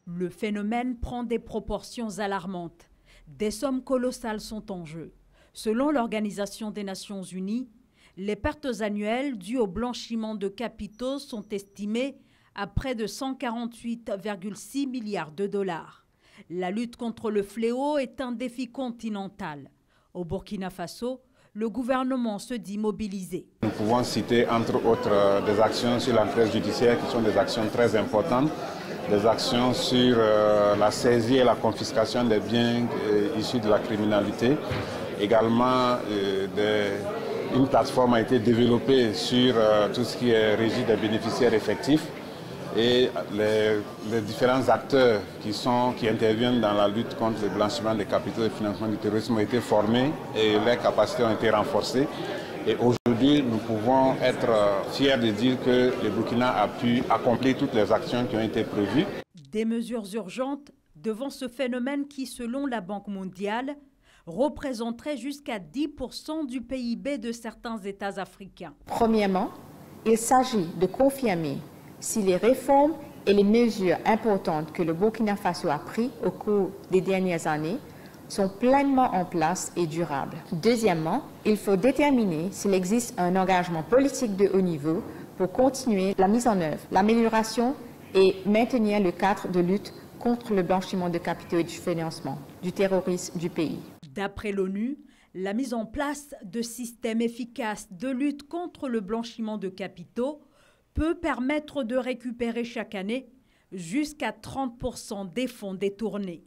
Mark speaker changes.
Speaker 1: Le phénomène prend des proportions alarmantes. Des sommes colossales sont en jeu. Selon l'Organisation des Nations Unies, les pertes annuelles dues au blanchiment de capitaux sont estimées à près de 148,6 milliards de dollars. La lutte contre le fléau est un défi continental. Au Burkina Faso, le gouvernement se dit mobilisé.
Speaker 2: Nous pouvons citer entre autres des actions sur l'entraide judiciaire qui sont des actions très importantes, des actions sur la saisie et la confiscation des biens issus de la criminalité. Également, une plateforme a été développée sur tout ce qui est régie des bénéficiaires effectifs. Et les différents acteurs qui interviennent dans la lutte contre le blanchiment des capitaux et le financement du terrorisme ont été formés et leurs capacités ont été renforcées. Et aujourd'hui, nous pouvons être fiers de dire que le Burkina a pu accomplir toutes les actions qui ont été prévues.
Speaker 1: Des mesures urgentes devant ce phénomène qui, selon la Banque mondiale, représenterait jusqu'à 10% du PIB de certains États africains.
Speaker 3: Premièrement, il s'agit de confirmer si les réformes et les mesures importantes que le Burkina Faso a prises au cours des dernières années sont pleinement en place et durables. Deuxièmement, il faut déterminer s'il existe un engagement politique de haut niveau pour continuer la mise en œuvre, l'amélioration et maintenir le cadre de lutte contre le blanchiment de capitaux et du financement du terrorisme du pays.
Speaker 1: D'après l'ONU, la mise en place de systèmes efficaces de lutte contre le blanchiment de capitaux peut permettre de récupérer chaque année jusqu'à 30% des fonds détournés.